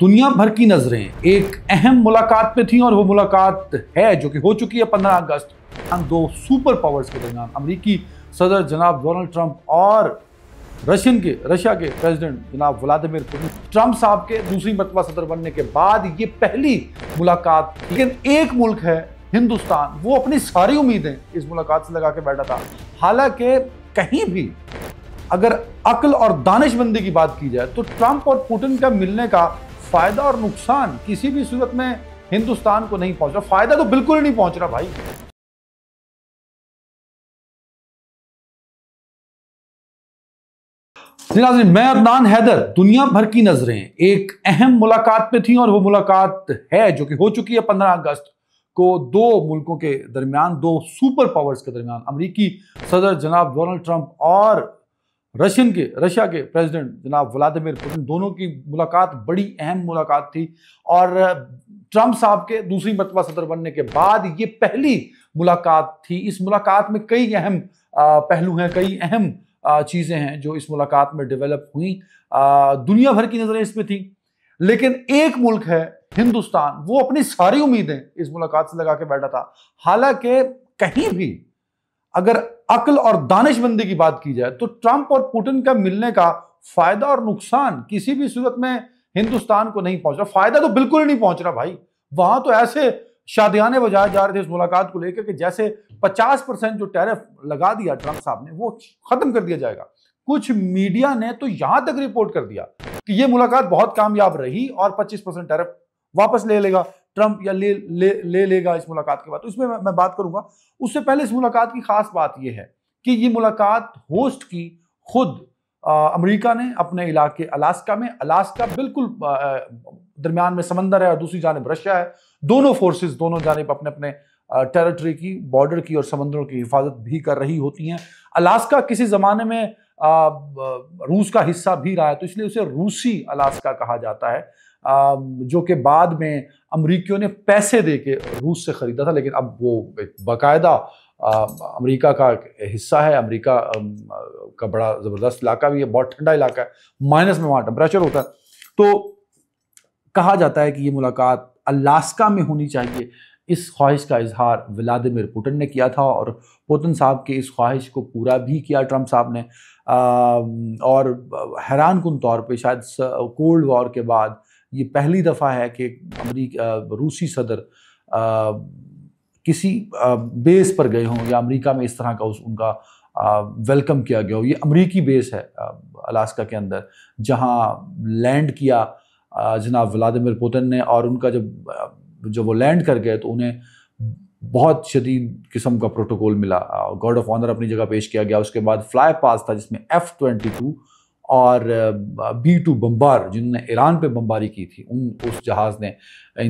दुनिया भर की नजरें एक अहम मुलाकात पे थी और वो मुलाकात है जो कि हो चुकी है 15 अगस्त हम दो सुपर पावर्स के दरमियान अमेरिकी सदर जनाब डोनाल्ड ट्रंप और रशिया के प्रेसिडेंट जनाब व्लादिमीर पुतिन। ट्रंप साहब के दूसरी मरतबा सदर बनने के बाद ये पहली मुलाकात, लेकिन एक मुल्क है हिंदुस्तान, वो अपनी सारी उम्मीदें इस मुलाकात से लगा के बैठा था। हालांकि कहीं भी अगर अक्ल और दानिशमंदी की बात की जाए तो ट्रंप और पुतिन का मिलने का फायदा और नुकसान किसी भी सूरत में हिंदुस्तान को नहीं पहुंच रहा। फायदा तो बिल्कुल ही नहीं पहुंच रहा भाई। मैं अदनान हैदर, दुनिया भर की नजरें एक अहम मुलाकात पे थी और वो मुलाकात है जो कि हो चुकी है 15 अगस्त को दो मुल्कों के दरमियान, दो सुपर पावर्स के दरमियान, अमेरिकी सदर जनाब डोनाल्ड ट्रंप और रशिया के प्रेसिडेंट जनाब व्लादिमीर पुतिन। दोनों की मुलाकात बड़ी अहम मुलाकात थी और ट्रंप साहब के दूसरी मरतबा सदर बनने के बाद ये पहली मुलाकात थी। इस मुलाकात में कई अहम पहलू हैं, कई अहम चीजें हैं जो इस मुलाकात में डेवलप हुई। दुनिया भर की नजरें इसमें थी, लेकिन एक मुल्क है हिंदुस्तान, वो अपनी सारी उम्मीदें इस मुलाकात से लगा के बैठा था। हालांकि कहीं भी अगर अक्ल और दानिशमंदी की बात की जाए तो ट्रंप और पुतिन का मिलने का फायदा और नुकसान किसी भी सूरत में हिंदुस्तान को नहीं पहुंच रहा। फायदा तो बिल्कुल ही नहीं पहुंच रहा भाई। वहां तो ऐसे शादियाने बजाए जा रहे थे इस मुलाकात को लेकर कि जैसे 50% जो टैरिफ लगा दिया ट्रंप साहब ने वो खत्म कर दिया जाएगा। कुछ मीडिया ने तो यहां तक रिपोर्ट कर दिया कि यह मुलाकात बहुत कामयाब रही और 25% टैरिफ वापस ले लेगा ट्रंप, या ले लेगा इस मुलाकात के बाद। तो इसमें मैं बात करूंगा। उससे पहले इस मुलाकात की खास बात यह है कि ये मुलाकात होस्ट की खुद अमेरिका ने अपने इलाके अलास्का में। अलास्का बिल्कुल दरमियान में समंदर है और दूसरी जानिब रशिया है। दोनों फोर्सेस दोनों जानिब अपने अपने टेरिटरी की, बॉर्डर की और समंदरों की हिफाजत भी कर रही होती हैं। अलास्का किसी जमाने में रूस का हिस्सा भी रहा है, तो इसलिए उसे रूसी अलास्का कहा जाता है, जो कि बाद में अमरीकियों ने पैसे दे के रूस से खरीदा था, लेकिन अब वो एक बाकायदा अमेरिका का हिस्सा है। अमेरिका का बड़ा ज़बरदस्त इलाका भी है, बहुत ठंडा इलाका है, माइनस में वहाँ टेम्परेचर होता है। तो कहा जाता है कि ये मुलाकात अलास्का में होनी चाहिए। इस ख्वाहिश का इजहार व्लादिमीर पुतिन ने किया था और पुतिन साहब की इस ख्वाहिश को पूरा भी किया ट्रंप साहब ने। और हैरानकुन तौर पे शायद कोल्ड वॉर के बाद ये पहली दफ़ा है कि रूसी सदर किसी बेस पर गए हों या अमेरिका में इस तरह का उनका वेलकम किया गया हो। ये अमेरिकी बेस है अलास्का के अंदर, जहां लैंड किया जनाब व्लादिमीर पुतिन ने। और उनका जब वो लैंड कर गए तो उन्हें बहुत शदीद किस्म का प्रोटोकॉल मिला, गार्ड ऑफ ऑनर अपनी जगह पेश किया गया। उसके बाद फ्लाई पास था जिसमें F-22 और B-2 बम्बार, जिन्होंने ईरान पे बमबारी की थी, उस जहाज़ ने,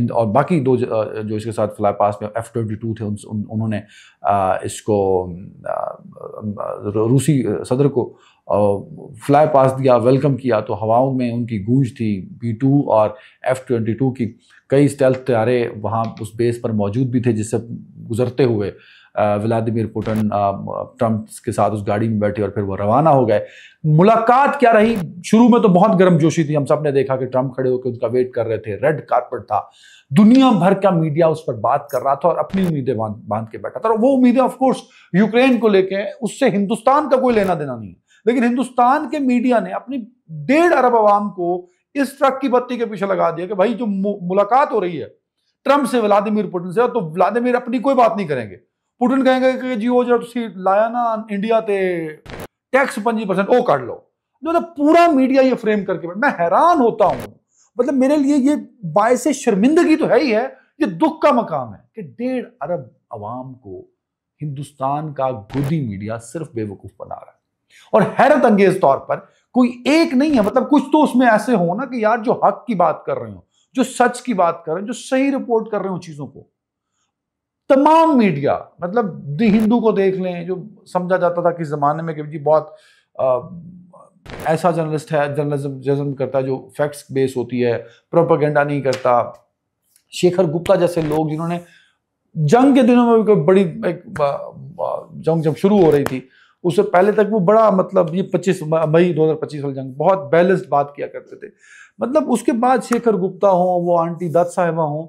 और बाकी दो जो इसके साथ फ्लाई पास में F-22 थे, उन्होंने इसको रूसी सदर को फ्लाई पास दिया, वेलकम किया। तो हवाओं में उनकी गूंज थी। B-2 और F-22 की कई स्टेल्थ तैयारे वहाँ उस बेस पर मौजूद भी थे, जिससे गुजरते हुए व्लादिमीर पुतिन ट्रंप के साथ उस गाड़ी में बैठे और फिर वो रवाना हो गए। मुलाकात क्या रही? शुरू में तो बहुत गर्मजोशी थी। हम सब ने देखा कि ट्रंप खड़े होकर उनका वेट कर रहे थे, रेड कारपेट था, दुनिया भर का मीडिया उस पर बात कर रहा था और अपनी उम्मीदें बांध के बैठा था। और वो उम्मीदें ऑफ कोर्स यूक्रेन को लेके, उससे हिंदुस्तान का कोई लेना देना नहीं, लेकिन हिंदुस्तान के मीडिया ने अपनी 1.5 अरब आवाम को इस ट्रक की बत्ती के पीछे लगा दिया कि भाई जो मुलाकात हो रही है ट्रंप से व्लादिमीर पुतिन से, तो व्लादिमीर अपनी कोई बात नहीं करेंगे। पुतिन कहेंगे कि जी वो जो लाया ना इंडिया ते टैक्स 25% वो काट लो। जो पूरा मीडिया ये फ्रेम करके, मैं हैरान होता हूं। मतलब मेरे लिए ये बायसे शर्मिंदगी तो है ही है, ये दुख का मकाम है कि 1.5 अरब अवाम को हिंदुस्तान का गोदी मीडिया सिर्फ बेवकूफ बना रहा है। और हैरत अंगेज तौर पर कोई एक नहीं है, मतलब कुछ तो उसमें ऐसे हो ना कि यार जो हक की बात कर रहे हो, जो सच की बात कर रहे हो, जो सही रिपोर्ट कर रहे हो चीजों को। तमाम मीडिया, मतलब दी हिंदू को देख लें, जो समझा जाता था कि जमाने में कि जी बहुत ऐसा जर्नलिस्ट है, जर्नलिज्म करता है जो फैक्ट्स बेस होती है, प्रोपेगेंडा नहीं करता। शेखर गुप्ता जैसे लोग जिन्होंने जंग के दिनों में बड़ी एक जंग जब शुरू हो रही थी उससे पहले तक वो बड़ा मतलब ये 25 मई 2025 वाली जंग बहुत बैलेंस्ड बात किया करते थे। मतलब उसके बाद शेखर गुप्ता हो, वो आंटी दत्त साहिबा हो,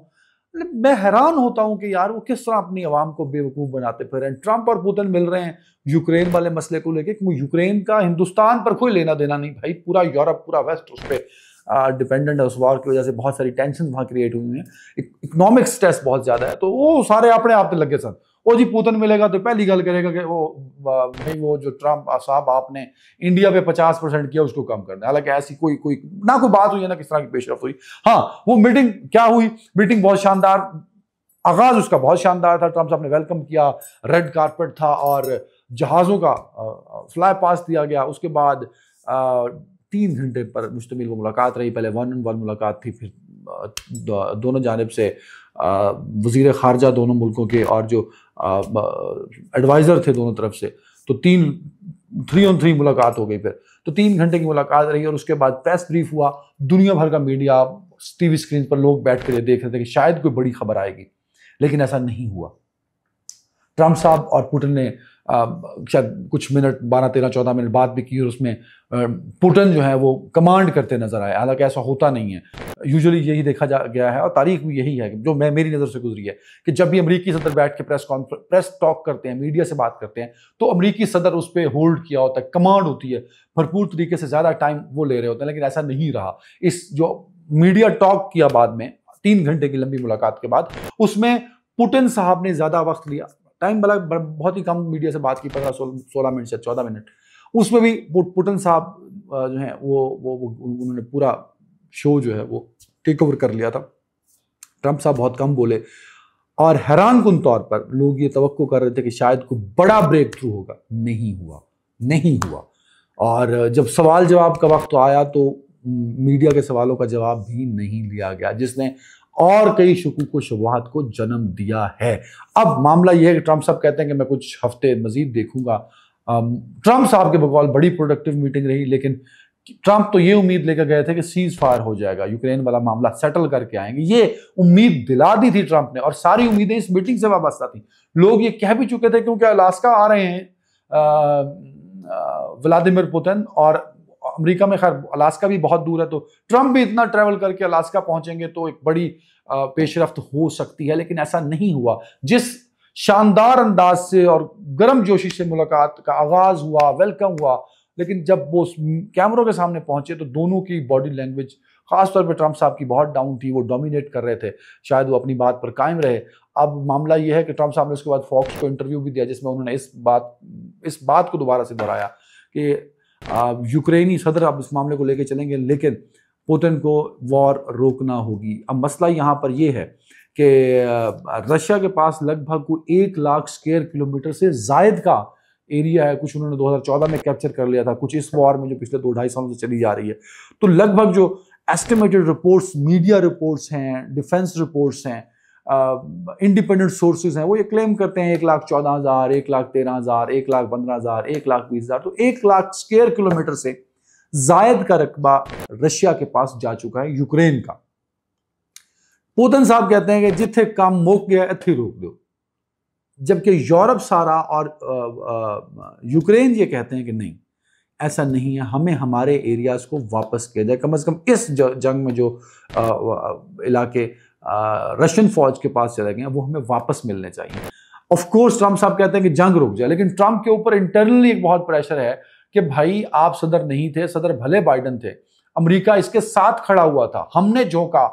मतलब मैं हैरान होता हूं कि यार वो किस तरह अपनी आवाम को बेवकूफ बनाते फिर हैं। ट्रंप और पुतिन मिल रहे हैं यूक्रेन वाले मसले को लेके, यूक्रेन का हिंदुस्तान पर कोई लेना देना नहीं भाई, पूरा यूरोप पूरा वेस्ट उस पर डिपेंडेंट है। उस वॉर की वजह से बहुत सारी टेंशन वहां क्रिएट हुई हैं, इकोनॉमिक स्ट्रेस बहुत ज्यादा है, तो वो सारे अपने आप पे लगे सन। वो जी पुतिन मिलेगा तो पहली गल करेगा कि वो भाई वो जो ट्रंप साहब आपने इंडिया पे 50% किया उसको कम करना। हालांकि ऐसी कोई कोई ना कोई बात हुई है ना किस तरह की पेशरफ हुई। हाँ वो मीटिंग क्या हुई, मीटिंग बहुत शानदार, आगाज उसका बहुत शानदार था। ट्रंप साहब ने वेलकम किया, रेड कारपेट था और जहाजों का फ्लाई पास दिया गया। उसके बाद 3 घंटे पर मुश्तमिल वो मुलाकात रही। पहले 1-on-1 मुलाकात थी, फिर दोनों जानिब से वजीर खारजा दोनों मुल्कों के और जो एडवाइज़र थे दोनों तरफ से, तो 3-on-3 मुलाकात हो गई। फिर तो 3 घंटे की मुलाकात रही और उसके बाद प्रेस ब्रीफ हुआ। दुनिया भर का मीडिया, टीवी स्क्रीन पर लोग बैठ कर देख रहे थे कि शायद कोई बड़ी खबर आएगी, लेकिन ऐसा नहीं हुआ। ट्रंप साहब और पुतिन ने शायद कुछ मिनट 12, 13, 14 मिनट बात भी की और उसमें पुतिन जो है वो कमांड करते नजर आए। हालांकि ऐसा होता नहीं है, यूजुअली यही देखा गया है और तारीख भी यही है जो मेरी नज़र से गुजरी है कि जब भी अमेरिकी सदर बैठ के प्रेस टॉक करते हैं, मीडिया से बात करते हैं, तो अमेरिकी सदर उस पर होल्ड किया होता है, कमांड होती है, भरपूर तरीके से ज़्यादा टाइम वो ले रहे होते हैं। लेकिन ऐसा नहीं रहा। इस जो मीडिया टॉक किया बाद में 3 घंटे की लंबी मुलाकात के बाद, उसमें पुतिन साहब ने ज़्यादा वक्त लिया, टाइम बहुत ही कम मीडिया से बात की, 15-16 मिनट से 14 मिनट। उसमें भी पुतिन साहब जो है वो उन्होंने पूरा शो जो है वो टेक ओवर कर लिया था। ट्रंप साहब बहुत कम बोले और हैरानकुन तौर पर लोग ये तवक्को कर रहे थे कि शायद कोई बड़ा ब्रेक थ्रू होगा। नहीं हुआ। और जब सवाल जवाब का वक्त आया तो मीडिया के सवालों का जवाब भी नहीं लिया गया, जिसने और कई शकूक व शुबहात को जन्म दिया है। अब मामला यह है कि ट्रंप साहब कहते हैं कि मैं कुछ हफ्ते मजीद देखूंगा। ट्रंप साहब के बकौल बड़ी प्रोडक्टिव मीटिंग रही, लेकिन ट्रंप तो ये उम्मीद लेकर गए थे कि सीज फायर हो जाएगा, यूक्रेन वाला मामला सेटल करके आएंगे। ये उम्मीद दिला दी थी ट्रंप ने और सारी उम्मीदें इस मीटिंग से वाबस्ता थी। लोग ये कह भी चुके थे क्योंकि अलास्का आ रहे हैं व्लादिमीर पुतिन, और अमेरिका में खैर अलास्का भी बहुत दूर है, तो ट्रंप भी इतना ट्रैवल करके अलास्का पहुंचेंगे तो एक बड़ी पेशरफ्त हो सकती है। लेकिन ऐसा नहीं हुआ। जिस शानदार अंदाज से और गर्म जोशी से मुलाकात का आगाज हुआ, वेलकम हुआ, लेकिन जब वो कैमरों के सामने पहुंचे तो दोनों की बॉडी लैंग्वेज, खासतौर पे ट्रंप साहब की बहुत डाउन थी। वो डोमिनेट कर रहे थे, शायद वो अपनी बात पर कायम रहे। अब मामला यह है कि ट्रंप साहब ने उसके बाद फॉक्स को इंटरव्यू भी दिया, जिसमें उन्होंने इस बात को दोबारा से दोहराया कि यूक्रेनी सदर अब इस मामले को लेकर चलेंगे, लेकिन पुतिन को वॉर रोकना होगी। अब मसला यहाँ पर यह है कि रशिया के पास लगभग 1 लाख स्क्वायर किलोमीटर से जायद का एरिया है। कुछ उन्होंने 2014 में कैप्चर कर लिया था, कुछ इस वॉर में जो पिछले 2-2.5 सालों से चली जा रही है। तो लगभग जो एस्टिमेटेड रिपोर्ट्स, मीडिया रिपोर्ट्स हैं, डिफेंस रिपोर्ट्स हैं, इंडिपेंडेंट सोर्सेज हैं, वो ये क्लेम करते हैं 1,14,000, 1,13,000, 1,15,000, 1,20,000। तो 1 लाख स्क्वायर किलोमीटर से जायद का रकबा रशिया के पास जा चुका है यूक्रेन का। पुतिन साहब कहते हैं कि जिथे काम मुक गया इथे रोक दो, जबकि यूरोप सारा और यूक्रेन ये कहते हैं कि नहीं, ऐसा नहीं है, हमें हमारे एरियाज को वापस किया जाए। कम से कम इस जंग में जो इलाके रशियन फौज के पास चले गए वो हमें वापस मिलने चाहिए। ऑफ कोर्स ट्रंप साहब कहते हैं कि जंग रुक जाए, लेकिन ट्रंप के ऊपर इंटरनली एक बहुत प्रेशर है कि भाई आप सदर नहीं थे, सदर भले बाइडन थे, अमेरिका इसके साथ खड़ा हुआ था, हमने झोंका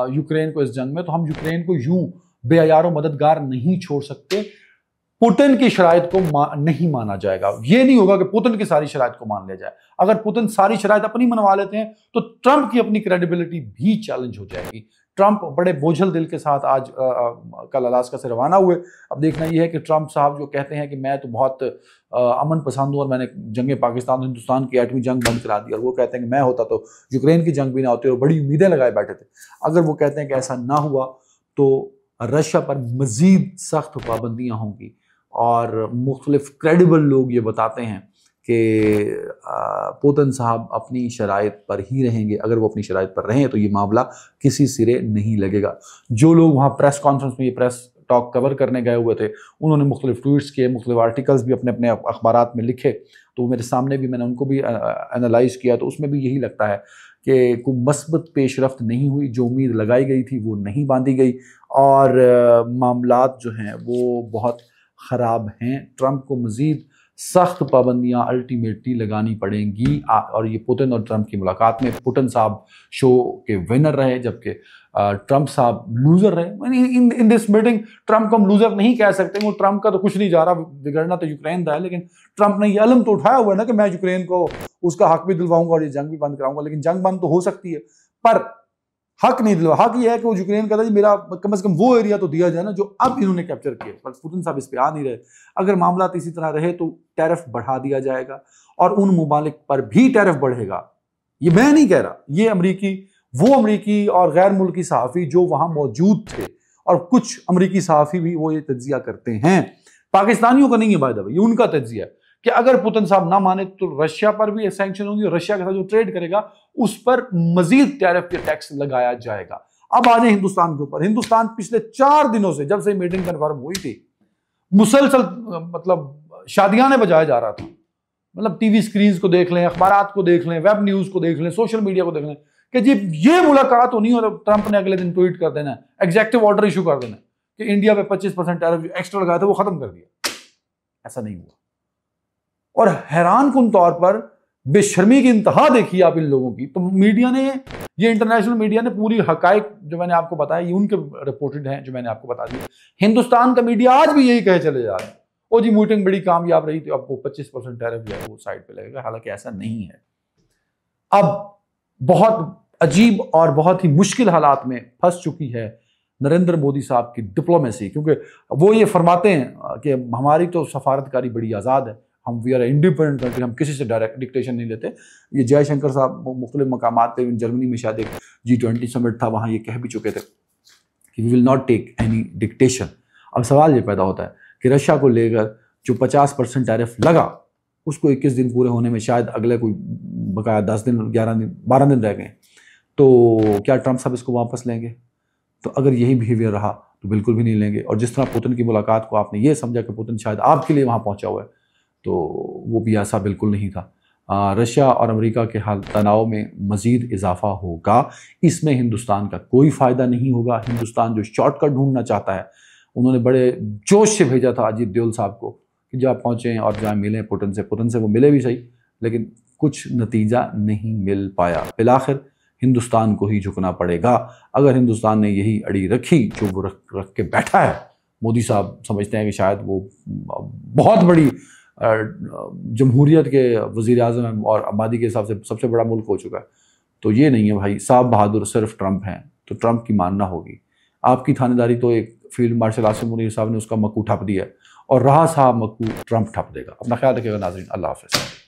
यूक्रेन को इस जंग में, तो हम यूक्रेन को यूं बेअयारो मददगार नहीं छोड़ सकते। पुतिन की शराइत को नहीं माना जाएगा। यह नहीं होगा कि पुतिन की सारी शराइत को मान लिया जाए। अगर पुतिन सारी शराइत अपनी मनवा लेते हैं तो ट्रंप की अपनी क्रेडिबिलिटी भी चैलेंज हो जाएगी। ट्रंप बड़े बोझल दिल के साथ आज कल अलास्का से रवाना हुए। अब देखना यह है कि ट्रंप साहब जो कहते हैं कि मैं तो बहुत अमन पसंद हूँ और मैंने जंग पाकिस्तान और हिंदुस्तान की एटमी जंग बंद करा दी, और वो कहते हैं कि मैं होता तो यूक्रेन की जंग भी ना होती, और बड़ी उम्मीदें लगाए बैठे थे। अगर वो कहते हैं कि ऐसा ना हुआ तो रशिया पर मजीद सख्त पाबंदियाँ होंगी, और मुख्तलिफ क्रेडिबल लोग ये बताते हैं कि पुतिन साहब अपनी शराइत पर ही रहेंगे। अगर वो अपनी शराइत पर रहें तो ये मामला किसी सिरे नहीं लगेगा। जो लोग वहाँ प्रेस कॉन्फ्रेंस में ये प्रेस टॉक कवर करने गए हुए थे, उन्होंने मुख्तलिफ ट्वीट्स किए, मुख्तलिफ आर्टिकल्स भी अपने अपने अखबारात में लिखे, तो मेरे सामने भी मैंने उनको भी एनालाइज किया, तो उसमें भी यही लगता है कि कोई मस्बत पेशरफ्त नहीं हुई, जो उम्मीद लगाई गई थी वो नहीं बांधी गई, और मामलात जो हैं वो बहुत ख़राब हैं। ट्रंप को मज़ीद सख्त पाबंदियाँ अल्टीमेटली लगानी पड़ेंगी। और ये पुतिन और ट्रंप की मुलाकात में पुतिन साहब शो के विनर रहे, जबकि ट्रंप साहब लूज़र रहे। इन दिस मीटिंग ट्रंप को हम लूज़र नहीं कह सकते, वो ट्रंप का तो कुछ नहीं जा रहा, बिगड़ना तो यूक्रेन का है, लेकिन ट्रंप ने ये अलम तो उठाया हुआ है ना कि मैं यूक्रेन को उसका हक भी दिलवाऊंगा और ये जंग भी बंद कराऊंगा। लेकिन जंग बंद तो हो सकती है, पर हक नहीं दिलवा। हक ये है कि वो यूक्रेन कहता है मेरा कम से कम वो एरिया तो दिया जाए ना जो अब इन्होंने कैप्चर किया, पर पुतिन साहब इस पे आ नहीं रहे। अगर मामला इसी तरह रहे तो टैरिफ बढ़ा दिया जाएगा और उन मुमालिक पर भी टैरिफ बढ़ेगा। ये मैं नहीं कह रहा, ये वो अमरीकी और गैर मुल्की सहाफ़ी जो वहां मौजूद थे, और कुछ अमरीकी सहाफ़ी भी वो ये तज्जिया करते हैं, पाकिस्तानियों का नहीं है, बाय द वे ये उनका तज्जिया है कि अगर पुतिन साहब ना माने तो रशिया पर भी सैंक्शन होंगे, रशिया के साथ जो ट्रेड करेगा उस पर मजीद टैरिफ के टैक्स लगाया जाएगा। अब आ जाए हिंदुस्तान के ऊपर। हिंदुस्तान पिछले 4 दिनों से, जब से मीटिंग कन्फर्म हुई थी, मुसलसल मतलब शादियाने बजाया जा रहा था। मतलब टीवी स्क्रीन को देख लें, अखबारात को देख लें, वेब न्यूज को देख लें, सोशल मीडिया को देख लें कि जी ये मुलाकात होनी है, और ट्रंप ने अगले दिन ट्वीट कर देना, एग्जेक्टिव ऑर्डर इशू कर देना कि इंडिया पे 25% टैरिफ एक्स्ट्रा लगाया था वो खत्म कर दिया। ऐसा नहीं हुआ। और हैरान कुन तौर पर बेशर्मी की इंतहा देखी आप इन लोगों की। तो मीडिया ने, ये इंटरनेशनल मीडिया ने पूरी हकाइक जो मैंने आपको बताया, ये उनके रिपोर्टेड हैं जो मैंने आपको बता दिया। हिंदुस्तान का मीडिया आज भी यही कहे चले जा रहे हैं, ओ जी मीटिंग बड़ी कामयाब रही थी, अब वो 25% टैरिफ जो है वो साइड पे लगेगा। हालांकि ऐसा नहीं है। अब बहुत अजीब और बहुत ही मुश्किल हालात में फंस चुकी है नरेंद्र मोदी साहब की डिप्लोमेसी, क्योंकि वो ये फरमाते हैं कि हमारी तो सफारतकारी बड़ी आज़ाद है, हम वी आर इंडिपेंडेंट कंट्री, हम किसी से डायरेक्ट डिक्टेशन नहीं लेते। ये जयशंकर साहब मुख्तलिफ मकामात पे, जर्मनी में शायद एक G20 समिट था, वहाँ ये कह भी चुके थे कि we will not take any dictation. अब सवाल ये पैदा होता है कि रशिया को लेकर जो 50% टैरिफ लगा, उसको 21 दिन पूरे होने में शायद अगले कोई बकाया 10 दिन, 11 दिन, 12 दिन रह गए, तो क्या ट्रंप साहब इसको वापस लेंगे? तो अगर यही बिहेवियर रहा तो बिल्कुल भी नहीं लेंगे। और जिस तरह पुतिन की मुलाकात को आपने ये समझा कि पुतिन शायद आपके लिए वहाँ पहुँचा हुआ है, तो वो भी ऐसा बिल्कुल नहीं था। रशिया और अमेरिका के हाल तनाव में मज़ीद इजाफा होगा, इसमें हिंदुस्तान का कोई फ़ायदा नहीं होगा। हिंदुस्तान जो शॉर्टकट ढूंढना चाहता है, उन्होंने बड़े जोश से भेजा था अजीत डोभाल साहब को कि जब पहुँचें और जहाँ मिलें पुतिन से वो मिले भी सही, लेकिन कुछ नतीजा नहीं मिल पाया। फिलआखिर हिंदुस्तान को ही झुकना पड़ेगा। अगर हिंदुस्तान ने यही अड़ी रखी जो वो रख के बैठा है, मोदी साहब समझते हैं कि शायद वो बहुत बड़ी जमहूरियत के वज़ीर आज़म और आबादी के हिसाब से सबसे बड़ा मुल्क हो चुका है, तो ये नहीं है भाई साहब बहादुर सिर्फ ट्रंप हैं, तो ट्रंप की मानना होगी। आपकी थानेदारी तो एक फील्ड मार्शल आसिम मुनीर साहब ने उसका मक्कू ठप दिया, और रहा साहब मक्कू ट्रंप ठप देगा। अपना ख्याल रखिएगा नाज़रीन, अल्लाह हाफ़िज़।